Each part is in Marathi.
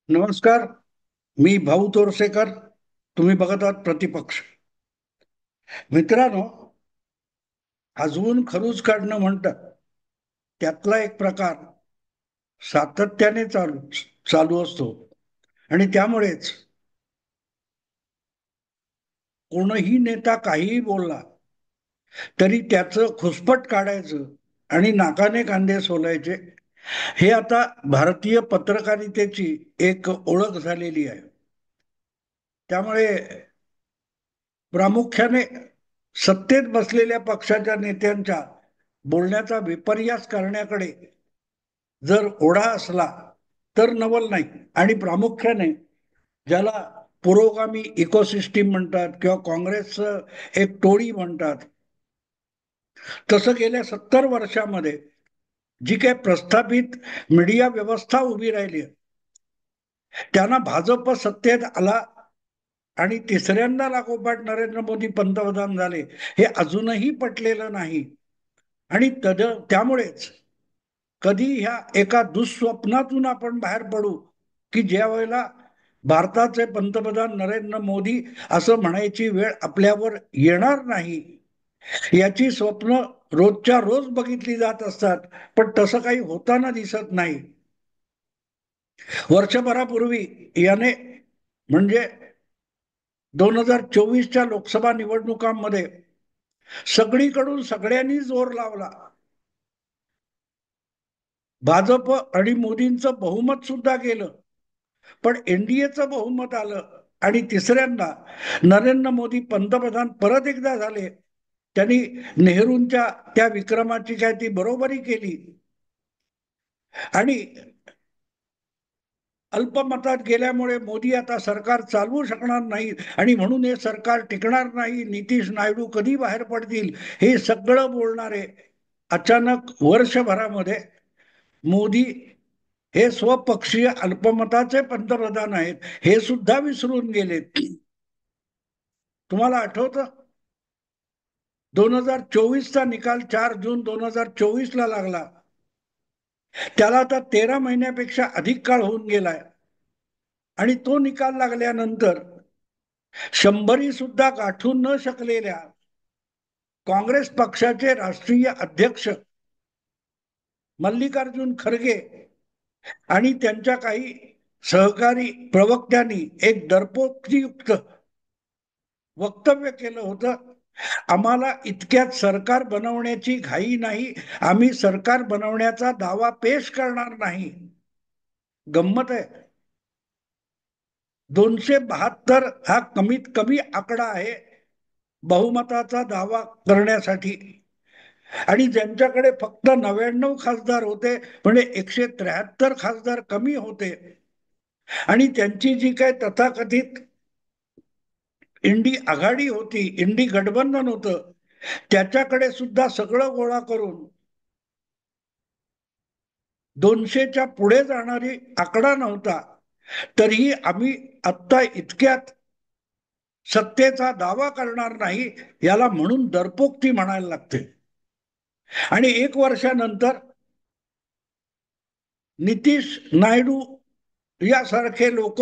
नमस्कार. मी भाऊ तोरसेकर. तुम्ही बघत आहात प्रतिपक्ष. मित्रांनो, अजून खरूज काढणं म्हणतात, त्यातला एक प्रकार सातत्याने चालू असतो. आणि त्यामुळेच कोणही नेता काहीही बोलला तरी त्याचं खुसपट काढायचं आणि नाकाने कांदे सोलायचे. हे आता भारतीय पत्रकारितेची एक ओळख झालेली आहे. त्यामुळे प्रामुख्याने सत्तेत बसलेल्या पक्षाच्या नेत्यांच्या बोलण्याचा विपर्यास करण्याकडे जर ओढा असला तर नवल नाही. आणि प्रामुख्याने ज्याला पुरोगामी इकोसिस्टीम म्हणतात किंवा काँग्रेसचं एक टोळी म्हणतात, तसं गेल्या 70 वर्षामध्ये जी काही प्रस्थापित मीडिया व्यवस्था उभी राहिली आहे, त्यांना भाजप सत्तेत आला आणि तिसऱ्यांदा लागोपाठ नरेंद्र मोदी पंतप्रधान झाले, हे अजूनही पटलेलं नाही. आणि त्यामुळेच कधी ह्या एका दुःस्वप्नातून आपण बाहेर पडू की ज्या वेळेला भारताचे पंतप्रधान नरेंद्र मोदी असं म्हणायची वेळ आपल्यावर येणार नाही, याची स्वप्न रोजच्या रोज बघितली जात असतात. पण तसं काही होताना दिसत नाही. वर्षभरापूर्वी याने म्हणजे 2024च्या लोकसभा निवडणुकांमध्ये सगळीकडून सगळ्यांनी जोर लावला. भाजप आणि मोदींचं बहुमत सुद्धा गेलं, पण एनडीएचं बहुमत आलं आणि तिसऱ्यांदा नरेंद्र मोदी पंतप्रधान परत एकदा झाले. त्यांनी नेहरूंच्या त्या विक्रमाची काय ती बरोबरी केली आणि अल्पमतात गेल्यामुळे मोदी आता सरकार चालवू शकणार नाही आणि म्हणून हे सरकार टिकणार नाही, नितीश नायडू कधी बाहेर पडतील, हे सगळं बोलणारे अचानक वर्षभरामध्ये मोदी हे स्वपक्षीय अल्पमताचे पंतप्रधान आहेत हे सुद्धा विसरून गेलेत. तुम्हाला आठवतं, 2024चा निकाल 4 जून 2024ला लागला. त्याला आता 13 महिन्यापेक्षा अधिक काळ होऊन गेलाय. आणि तो निकाल लागल्यानंतर 100 सुद्धा गाठून न शकलेल्या काँग्रेस पक्षाचे राष्ट्रीय अध्यक्ष मल्लिकार्जुन खरगे आणि त्यांच्या काही सहकारी प्रवक्त्यांनी एक डरपोकयुक्त वक्तव्य केलं होतं, आम्हाला इतक्यात सरकार बनवण्याची घाई नाही, आम्ही सरकार बनवण्याचा दावा पेश करणार नाही. गंमत आहे, 272 हा कमीत कमी आकडा आहे बहुमताचा दावा करण्यासाठी. आणि ज्यांच्याकडे फक्त 99 खासदार होते, म्हणजे 173 खासदार कमी होते, आणि त्यांची जी काय तथाकथित इंडी आघाडी होती, इंडी गठबंधन होतं, त्याच्याकडे सुद्धा सगळं गोळा करून 200च्या पुढे जाणारी आकडा नव्हता. तरीही आम्ही आत्ता इतक्यात सत्तेचा दावा करणार नाही, याला म्हणून डरपोक्ती म्हणायला लागते. आणि 1 वर्षानंतर नितीश नायडू यासारखे लोक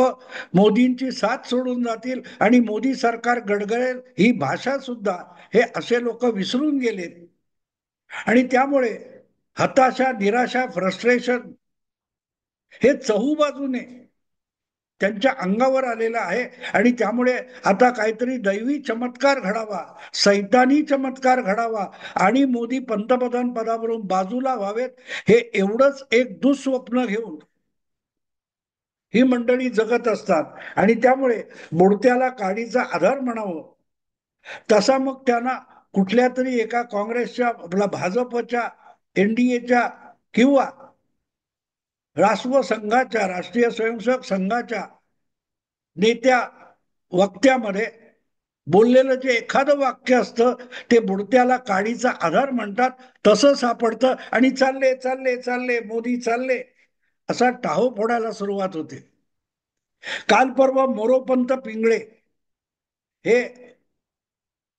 मोदींची साथ सोडून जातील आणि मोदी सरकार गडगडेल ही भाषा सुद्धा हे असे लोक विसरून गेलेत. आणि त्यामुळे हताशा, निराशा, फ्रस्ट्रेशन हे चहूबाजूने त्यांच्या अंगावर आलेलं आहे. आणि त्यामुळे आता काहीतरी दैवी चमत्कार घडावा, सैतानी चमत्कार घडावा आणि मोदी पंतप्रधान पदावरून बाजूला व्हावेत, हे एवढंच एक दुःस्वप्न घेऊन ही मंडळी जगत असतात. आणि त्यामुळे बुडत्याला काडीचा आधार म्हणावं, तसा मग त्यांना कुठल्या तरी एका काँग्रेसच्या, आपला भाजपच्या, एनडीएच्या किंवा राष्ट्र संघाच्या, राष्ट्रीय स्वयंसेवक संघाच्या नेत्या वक्त्यामध्ये बोललेलं जे एखादं वाक्य असतं ते बुडत्याला काडीचा आधार म्हणतात, तसं सापडतं आणि चालले चालले चालले मोदी चालले असा टाहो फोडायला सुरुवात होते. काल परवा मोरोपंत पिंगळे हे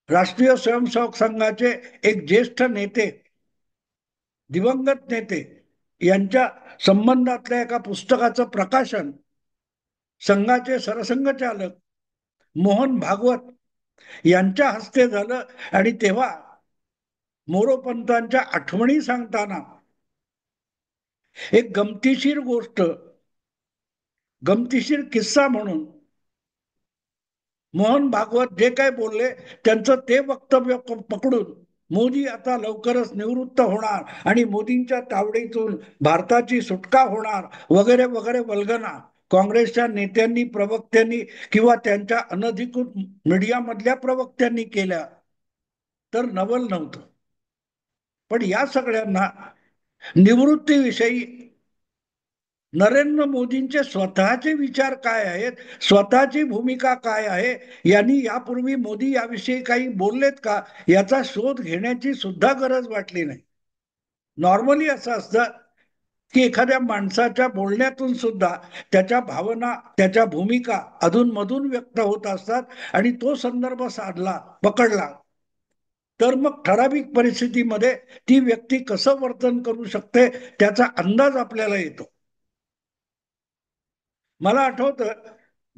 राष्ट्रीय स्वयंसेवक संघाचे एक ज्येष्ठ नेते, दिवंगत नेते, यांच्या संबंधातल्या एका पुस्तकाचं प्रकाशन संघाचे सरसंघचालक मोहन भागवत यांच्या हस्ते झालं. आणि तेव्हा मोरोपंतांच्या आठवणी सांगताना एक गमतीशीर गोष्ट, गमतीशीर किस्सा म्हणून मोहन भागवत जे काय बोलले त्यांचं ते वक्तव्य पकडून मोदी आता लवकरच निवृत्त होणार आणि मोदींच्या तावडीतून भारताची सुटका होणार वगैरे वगैरे वल्गना काँग्रेसच्या नेत्यांनी, प्रवक्त्यांनी किंवा त्यांच्या अनधिकृत मीडियामधल्या प्रवक्त्यांनी केल्या तर नवल नव्हतं. पण या सगळ्यांना निवृत्तीविषयी नरेंद्र मोदींचे स्वतःचे विचार काय आहेत, स्वतःची भूमिका काय आहे, यांनी यापूर्वी मोदी याविषयी काही बोललेत का याचा शोध घेण्याची सुद्धा गरज वाटली नाही. नॉर्मली असं असतं की एखाद्या माणसाच्या बोलण्यातून सुद्धा त्याच्या भावना, त्याच्या भूमिका अधूनमधून व्यक्त होत असतात आणि तो संदर्भ साधला, पकडला तर मग ठराविक परिस्थितीमध्ये ती व्यक्ती कसं वर्तन करू शकते त्याचा अंदाज आपल्याला येतो. मला आठवतं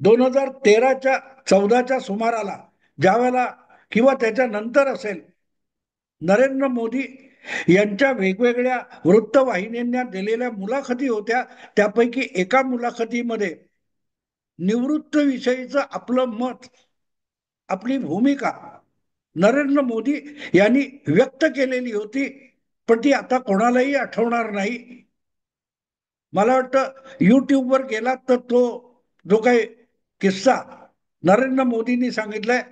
2013च्या 14च्या सुमाराला ज्यावेळेला किंवा त्याच्या नंतर असेल, नरेंद्र मोदी यांच्या वेगवेगळ्या वृत्तवाहिन्यांना दिलेल्या मुलाखती होत्या. त्यापैकी एका मुलाखतीमध्ये निवृत्त विषयीचं आपलं मत, आपली भूमिका नरेंद्र मोदी यांनी व्यक्त केलेली होती. पण ती आता कोणालाही आठवणार नाही. मला वाटतं युट्यूबवर गेलात तर तो जो काही किस्सा नरेंद्र मोदींनी सांगितलाय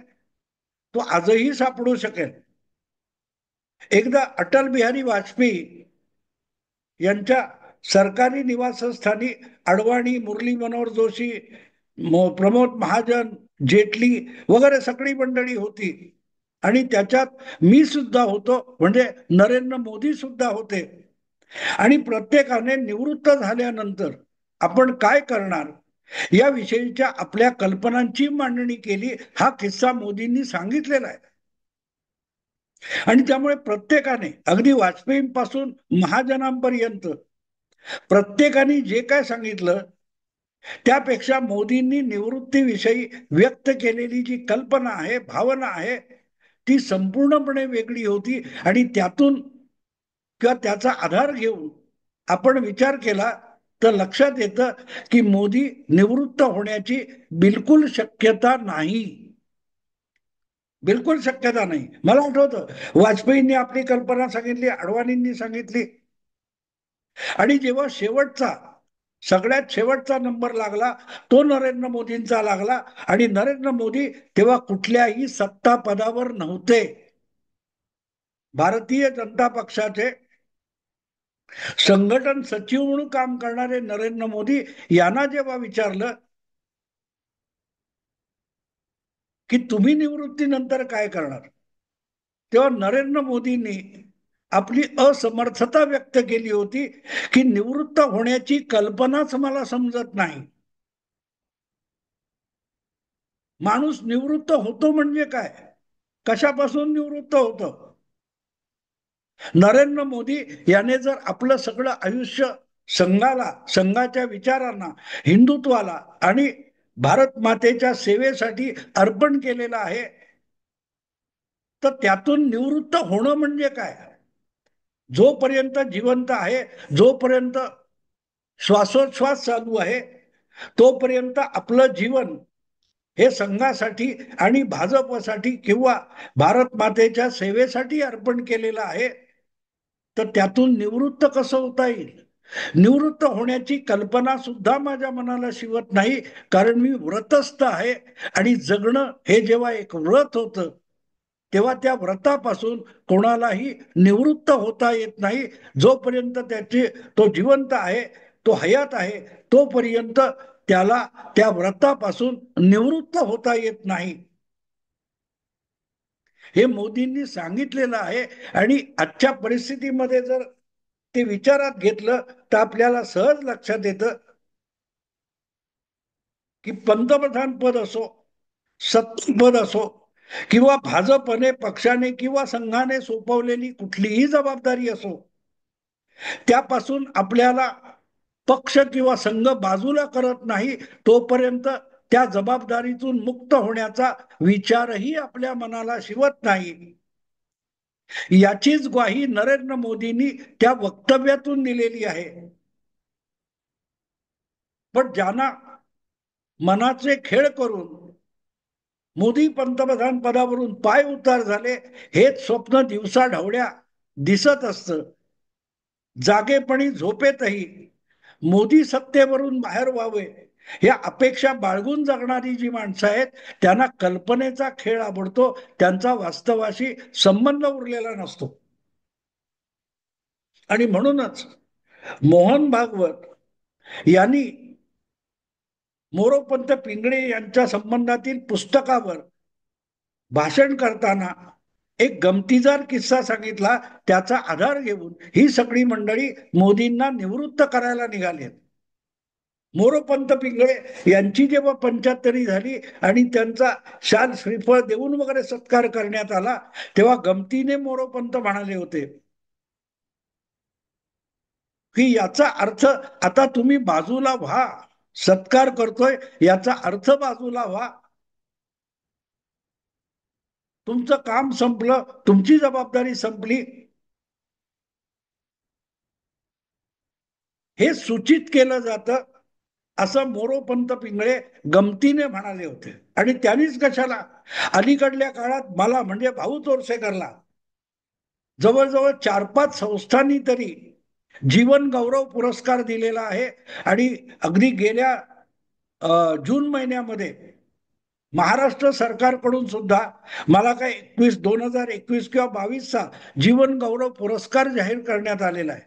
तो आजही सापडू शकेल. एकदा अटल बिहारी वाजपेयी यांच्या सरकारी निवासस्थानी अडवाणी, मुरली मनोहर जोशी, प्रमोद महाजन, जेटली वगैरे सगळी मंडळी होती आणि त्याच्यात मी सुद्धा होतो, म्हणजे नरेंद्र मोदी सुद्धा होते. आणि प्रत्येकाने निवृत्त झाल्यानंतर आपण काय करणार या विषयीच्या आपल्या कल्पनांची मांडणी केली. हा किस्सा मोदींनी सांगितलेला आहे. आणि त्यामुळे प्रत्येकाने, अगदी वाजपेयींपासून महाजनांपर्यंत प्रत्येकाने जे काय सांगितलं त्यापेक्षा मोदींनी निवृत्तीविषयी व्यक्त केलेली जी कल्पना आहे, भावना आहे, ती संपूर्णपणे वेगळी होती. आणि त्यातून किंवा त्याचा आधार घेऊन आपण विचार केला तर लक्षात येतं की मोदी निवृत्त होण्याची बिलकुल शक्यता नाही. बिलकुल शक्यता नाही. मला आठवतं वाजपेयींनी आपली कल्पना सांगितली, अडवाणींनी सांगितली, आणि जेव्हा शेवटचा, सगळ्यात शेवटचा नंबर लागला तो नरेंद्र मोदींचा लागला. आणि नरेंद्र मोदी तेव्हा कुठल्याही सत्ता पदावर नव्हते. भारतीय जनता पक्षाचे संघटन सचिव म्हणून काम करणारे नरेंद्र मोदी यांना जेव्हा विचारलं की तुम्ही निवृत्तीनंतर काय करणार, तेव्हा नरेंद्र मोदींनी आपली असमर्थता व्यक्त केली होती की निवृत्त होण्याची कल्पनाच मला समजत नाही. माणूस निवृत्त होतो म्हणजे काय, कशापासून निवृत्त होतो. नरेंद्र मोदी याने जर आपलं सगळं आयुष्य संघाला, संघाच्या विचारांना, हिंदुत्वाला आणि भारत मातेच्या सेवेसाठी अर्पण केलेलं आहे तर त्यातून निवृत्त होणं म्हणजे काय. जोपर्यंत जिवंत आहे, जोपर्यंत श्वासोच्छ्वास चालू आहे, तोपर्यंत आपलं जीवन हे संघासाठी आणि भाजपसाठी किंवा भारत मातेच्या सेवेसाठी अर्पण केलेलं आहे. तर त्यातून निवृत्त कसं होता येईल. निवृत्त होण्याची कल्पना सुद्धा माझ्या मनाला शिवत नाही, कारण मी व्रतस्थ आहे. आणि जगणं हे जेव्हा एक व्रत होतं तेव्हा त्या व्रतापासून कोणालाही निवृत्त होता येत नाही. जोपर्यंत त्याची, तो जिवंत आहे, तो हयात आहे, तोपर्यंत त्याला त्या व्रतापासून निवृत्त होता येत नाही. हे मोदींनी सांगितलेलं आहे. आणि आजच्या परिस्थितीमध्ये जर ते विचारात घेतलं तर आपल्याला सहज लक्षात येतं की पंतप्रधान पद असो, सत्तापद असो, किंवा भाजपने, पक्षाने किंवा संघाने सोपवलेली कुठलीही जबाबदारी असो, त्यापासून आपल्याला पक्ष किंवा संघ बाजूला करत नाही तोपर्यंत त्या जबाबदारीतून मुक्त होण्याचा विचारही आपल्या मनाला शिवत नाही. याचीच ग्वाही नरेंद्र मोदींनी त्या वक्तव्यातून दिलेली आहे. पण ज्यांना मनाचे खेळ करून मोदी पंतप्रधान पदावरून पाय उतार झाले, हेच स्वप्न दिवसा ढवळ्या दिसत असतं. जागेपणी झोपेतही मोदी सत्तेवरून बाहेर व्हावे या अपेक्षा बाळगून जगणारी जी माणसं आहेत, त्यांना कल्पनेचा खेळ आवडतो, त्यांचा वास्तवाशी संबंध उरलेला नसतो. आणि म्हणूनच मोहन भागवत यांनी मोरोपंत पिंगळे यांच्या संबंधातील पुस्तकावर भाषण करताना एक गमतीदार किस्सा सांगितला. त्याचा आधार घेऊन ही सगळी मंडळी मोदींना निवृत्त करायला निघाली. मोरोपंत पिंगळे यांची जेव्हा 75 झाली आणि त्यांचा शाल श्रीफळ देऊन वगैरे सत्कार करण्यात आला, तेव्हा गमतीने मोरोपंत म्हणाले होते की याचा अर्थ आता तुम्ही बाजूला व्हा, सत्कार करतोय याचा अर्थ बाजूला व्हा, तुमचं काम संपलं, तुमची जबाबदारी संपली, हे सूचित केलं जातं, असं मोरोपंत पिंगळे गमतीने म्हणाले होते. आणि त्यांनीच कशाला अलीकडल्या काळात मला म्हणजे भाऊ तोरसेकरला जवळजवळ 4-5 संस्थांनी तरी जीवन गौरव पुरस्कार दिलेला आहे. आणि अगदी गेल्या जून महिन्यामध्ये महाराष्ट्र सरकारकडून सुद्धा मला काय 2021 किंवा 22चा जीवन गौरव पुरस्कार जाहीर करण्यात आलेला आहे.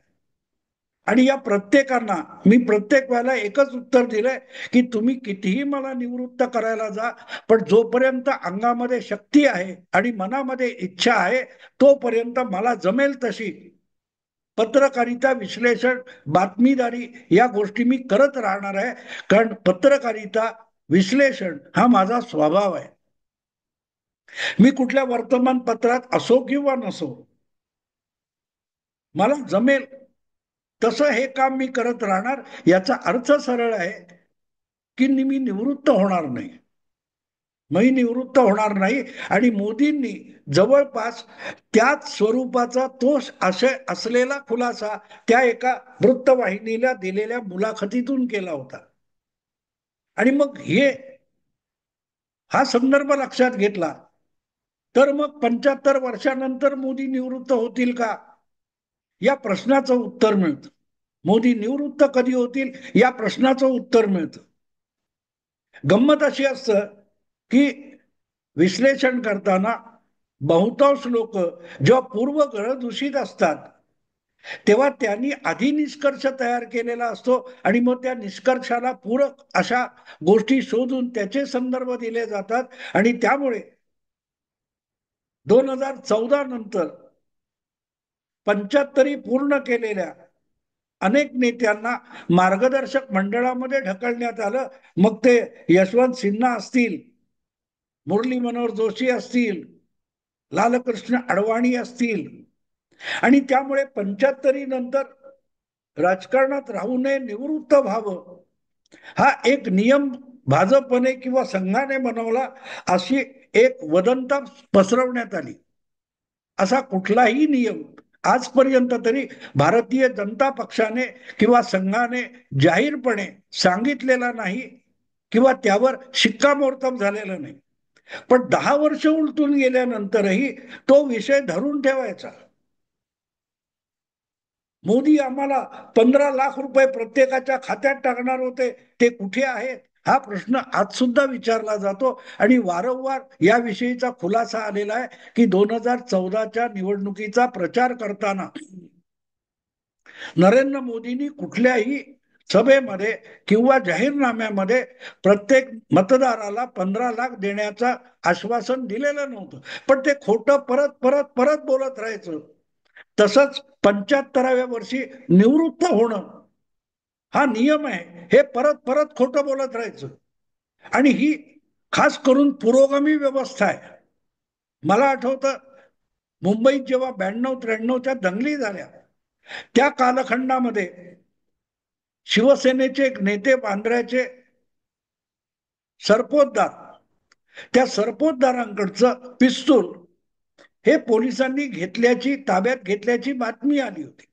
आणि या प्रत्येकांना मी प्रत्येक वेळेला एकच उत्तर दिलंय की तुम्ही कितीही मला निवृत्त करायला जा, पण जोपर्यंत अंगामध्ये शक्ती आहे आणि मनामध्ये इच्छा आहे तोपर्यंत मला जमेल तशी पत्रकारिता, विश्लेषण, बातमीदारी या गोष्टी मी करत राहणार आहे. कारण पत्रकारिता, विश्लेषण हा माझा स्वभाव आहे. मी कुठल्या वर्तमानपत्रात असो किंवा नसो, मला जमेल तसं हे काम मी करत राहणार. याचा अर्थ सरळ आहे की मी निवृत्त होणार नाही, मी निवृत्त होणार नाही. आणि मोदींनी जवळपास त्याच स्वरूपाचा तो असलेला खुलासा त्या एका वृत्तवाहिनीला दिलेल्या मुलाखतीतून केला होता. आणि मग हा संदर्भ लक्षात घेतला तर मग 75 वर्षानंतर मोदी निवृत्त होतील का या प्रश्नाचं उत्तर मिळतं. मोदी निवृत्त कधी होतील या प्रश्नाचं उत्तर मिळतं. गंमत अशी असतं की विश्लेषण करताना बहुतांश लोक जेव्हा पूर्वग्रह दूषित असतात तेव्हा त्यांनी आधी निष्कर्ष तयार केलेला असतो आणि मग त्या निष्कर्षाला पूरक अशा गोष्टी शोधून त्याचे संदर्भ दिले जातात. आणि त्यामुळे 2014 नंतर 75 पूर्ण केलेल्या अनेक नेत्यांना मार्गदर्शक मंडळामध्ये ढकलण्यात आलं. मग ते यशवंत सिन्हा असतील, मुरली मनोहर जोशी असतील, लालकृष्ण अडवाणी असतील. आणि त्यामुळे 75 नंतर राजकारणात राहू नये, निवृत्त व्हावं हा एक नियम भाजपने किंवा संघाने बनवला, अशी एक वदंता पसरवण्यात आली. असा कुठलाही नियम आजपर्यंत तरी भारतीय जनता पक्षाने किंवा संघाने जाहीरपणे सांगितलेला नाही किंवा त्यावर शिक्कामोर्तब झालेला नाही. पण 10 वर्ष उलटून गेल्यानंतरही तो विषय धरून ठेवायचा. मोदी आम्हाला 15 लाख रुपये प्रत्येकाच्या खात्यात टाकणार होते, ते कुठे आहेत हा प्रश्न आज सुद्धा विचारला जातो. आणि वारंवार याविषयीचा खुलासा आलेला आहे की 2014च्या निवडणुकीचा प्रचार करताना नरेंद्र मोदींनी कुठल्याही सभेमध्ये किंवा जाहीरनाम्यामध्ये प्रत्येक मतदाराला 15 लाख देण्याचं आश्वासन दिलेलं नव्हतं, पण ते खोटं परत परत परत बोलत राहायचं. तसंच 75व्या वर्षी निवृत्त होणं हा नियम आहे, हे परत परत खोटं बोलत राहायचं. आणि ही खास करून पुरोगामी व्यवस्था आहे. मला आठवतं मुंबईत जेव्हा 92-93च्या दंगली झाल्या त्या कालखंडामध्ये शिवसेनेचे एक नेते बांद्र्याचे सरपोतदार, त्या सरपोतदारांकडचं पिस्तूल हे पोलिसांनी घेतल्याची, ताब्यात घेतल्याची बातमी आली होती.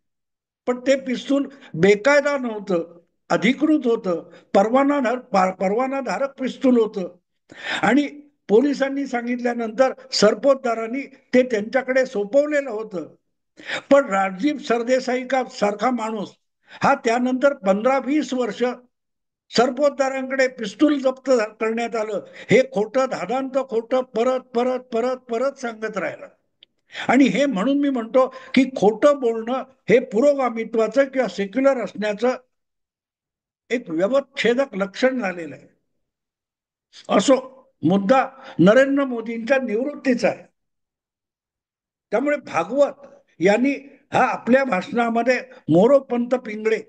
पण ते पिस्तूल बेकायदा नव्हतं, अधिकृत होतं, परवानाधारक पिस्तूल होतं. आणि पोलिसांनी सांगितल्यानंतर सरपोतदारांनी ते त्यांच्याकडे सोपवलेलं होतं. पण राजीव सरदेसाई का सारखा माणूस हा त्यानंतर 15-20 वर्ष सरपोतदारांकडे पिस्तूल जप्त करण्यात आलं हे खोटं धादांत खोटं परत परत परत परत सांगत राहिलं. आणि हे म्हणून मी म्हणतो की खोटं बोलणं हे पुरोगामित्वाचं किंवा सेक्युलर असण्याचं एक व्यवच्छेदक लक्षण झालेलं आहे. असो, मुद्दा नरेंद्र मोदींच्या निवृत्तीचा आहे. त्यामुळे भागवत यांनी हा आपल्या भाषणामध्ये मोरोपंत पिंगळे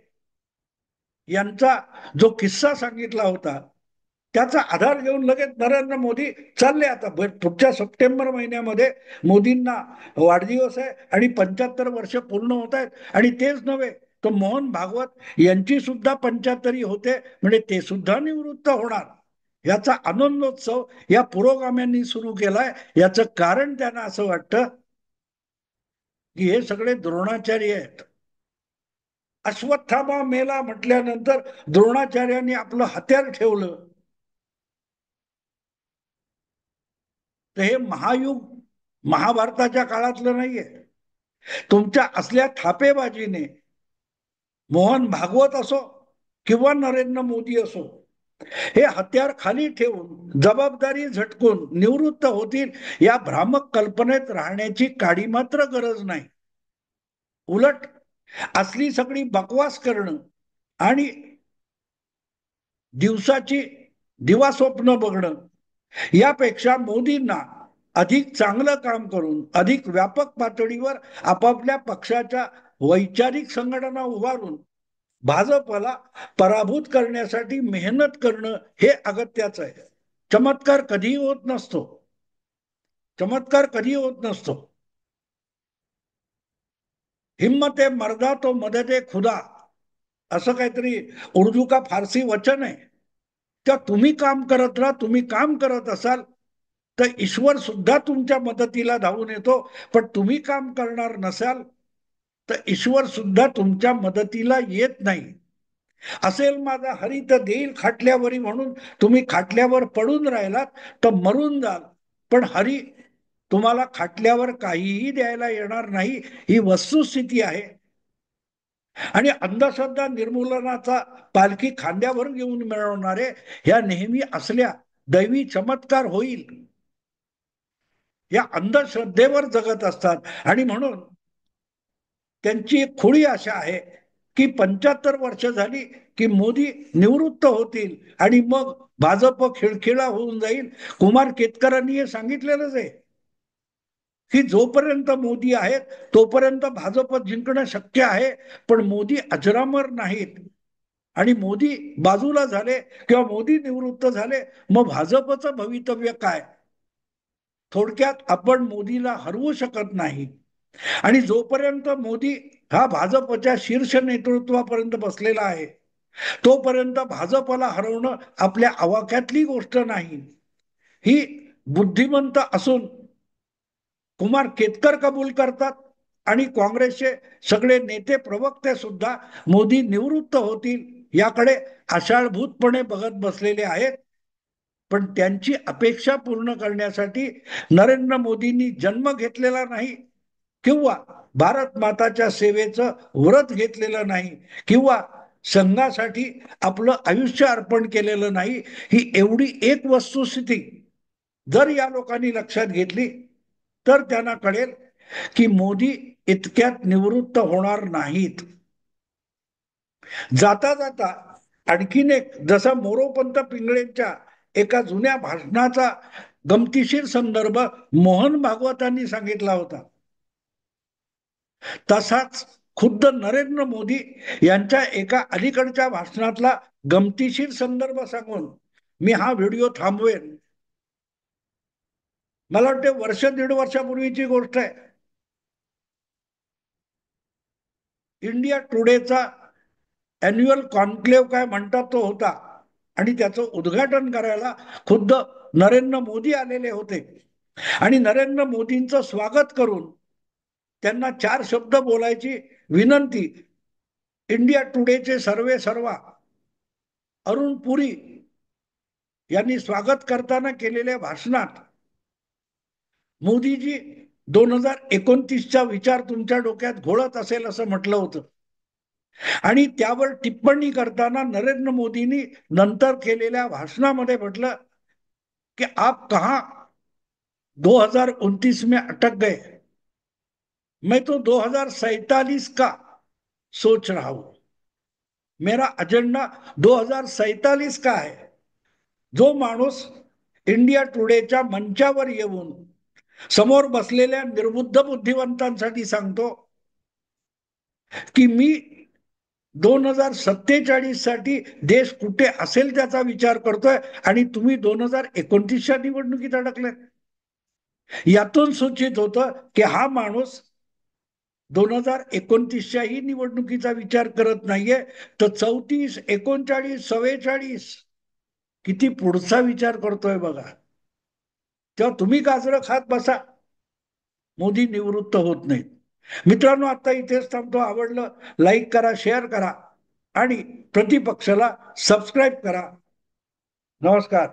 यांचा जो किस्सा सांगितला होता त्याचा आधार घेऊन लगेच नरेंद्र मोदी चालले. आता पुढच्या सप्टेंबर महिन्यामध्ये मोदींना वाढदिवस आहे आणि 75 वर्ष पूर्ण होत आहेत. आणि तेच नव्हे, तो मोहन भागवत यांची सुद्धा 75 होते, म्हणजे ते सुद्धा निवृत्त होणार. याचा आनंदोत्सव या पुरोगाम्यांनी सुरू केलाय. याचं कारण त्यांना असं वाटतं की हे सगळे द्रोणाचार्य आहेत. अश्वत्थामा मेला म्हटल्यानंतर द्रोणाचार्यांनी आपलं हत्यार ठेवलं. तर हे महायुग महाभारताच्या काळातलं नाहीये. तुमच्या असल्या थापेबाजीने मोहन भागवत असो किंवा नरेंद्र मोदी असो हे हत्यार खाली ठेवून जबाबदारी झटकून निवृत्त होतील या भ्रामक कल्पनेत राहण्याची काडी मात्र गरज नाही. उलट असली सगळी बकवास करणं आणि दिवसाची दिवास्वप्न बघणं यापेक्षा मोदींना अधिक चांगलं काम करून अधिक व्यापक पातळीवर आपापल्या पक्षाच्या वैचारिक संघटना उभारून भाजपला पराभूत करण्यासाठी मेहनत करणं हे अगत्याचं आहे. चमत्कार कधीही होत नसतो. चमत्कार कधी होत नसतो. हिम्मत मर्दा तो मदद खुदा असं काहीतरी उर्दू का फारसी वचन आहे. तर तुम्ही काम करत राहा. तुम्ही काम करत असाल तर ईश्वर सुद्धा तुमच्या मदतीला धावून येतो. पण तुम्ही काम करणार नसाल तर ईश्वर सुद्धा तुमच्या मदतीला येत नाही. असेल माझा हरी तर देईल खाटल्यावरी म्हणून तुम्ही खाटल्यावर पडून राहिलात तर मरून जाल. पण हरी तुम्हाला खाटल्यावर काहीही द्यायला येणार नाही, ही वस्तुस्थिती आहे. आणि अंधश्रद्धा निर्मूलनाचा पालखी खांद्यावर घेऊन मिळवणारे ह्या नेहमी असल्या दैवी चमत्कार होईल या अंधश्रद्धेवर जगत असतात. आणि म्हणून त्यांची एक खुळी आशा आहे की 75 वर्ष झाली की मोदी निवृत्त होतील आणि मग भाजप खिळखिळा होऊन जाईल. कुमार केतकरांनी हे सांगितलेलंच आहे की जोपर्यंत मोदी आहेत तोपर्यंत भाजप जिंकणं शक्य आहे. पण मोदी अजरामर नाहीत. आणि मोदी बाजूला झाले किंवा मोदी निवृत्त झाले मग भाजपचं भवितव्य काय. थोडक्यात आपण मोदीला हरवू शकत नाही. आणि जोपर्यंत मोदी हा भाजपच्या शीर्ष नेतृत्वापर्यंत बसलेला आहे तोपर्यंत भाजपला हरवणं आपल्या आवाक्यातली गोष्ट नाही. ही बुद्धिमंत असून कुमार केतकर कबूल करतात आणि काँग्रेसचे सगळे नेते प्रवक्ते सुद्धा मोदी निवृत्त होतील याकडे आषाढभूतपणे बघत बसलेले आहेत. पण त्यांची अपेक्षा पूर्ण करण्यासाठी नरेंद्र मोदींनी जन्म घेतलेला नाही किंवा भारत माताच्या सेवेचं व्रत घेतलेलं नाही किंवा संघासाठी आपलं आयुष्य अर्पण केलेलं नाही. ही एवढी एक वस्तुस्थिती जर या लोकांनी लक्षात घेतली तर त्यांना कळेल की मोदी इतक्यात निवृत्त होणार नाहीत. जाता जाता आणखीन एक, जसा मोरोपंत पिंगळेंच्या एका जुन्या भाषणाचा गमतीशीर संदर्भ मोहन भागवतांनी सांगितला होता तसाच खुद्द नरेंद्र मोदी यांच्या एका अलीकडच्या भाषणातला गमतीशीर संदर्भ सांगून मी हा व्हिडिओ थांबवेन. मला वाटते वर्ष दीड वर्षापूर्वीची गोष्ट आहे. इंडिया टुडेचा अॅन्युअल कॉन्क्लेव्ह काय म्हणतात तो होता, आणि त्याचं उद्घाटन करायला खुद्द नरेंद्र मोदी आलेले होते. आणि नरेंद्र मोदींचं स्वागत करून त्यांना 4 शब्द बोलायची विनंती इंडिया टुडेचे सर्वे सर्वा अरुण पुरी यांनी स्वागत करताना केलेल्या भाषणात मोदीजी 2029चा विचार तुमच्या डोक्यात घोळत असेल असं म्हटलं होतं. आणि त्यावर टिप्पणी करताना नरेंद्र मोदींनी नंतर केलेल्या भाषणामध्ये म्हटलं की आप कहा 2029 में अटक गए, मैं तो 2047 का सोच रहा हूं, मेरा एजेंडा 2047 का है. जो माणूस इंडिया टुडेच्या मंचावर येऊन समोर बसलेल्या निर्बुद्ध बुद्धिवंतांसाठी सांगतो की मी 2047 साठी देश कुठे असेल त्याचा विचार करतोय, आणि तुम्ही 2029च्या निवडणुकीत अडकले. यातून सूचित होतं की हा माणूस 2029च्याही निवडणुकीचा विचार करत नाहीये, तर 34, 39, 44 किती पुढचा विचार करतोय बघा. तेव्हा तुम्ही गाजरं खात बसा, मोदी निवृत्त होत नाहीत. मित्रांनो, आता इथेच थांबतो. आवडलं लाईक करा, शेअर करा आणि प्रतिपक्षाला सबस्क्राईब करा. नमस्कार.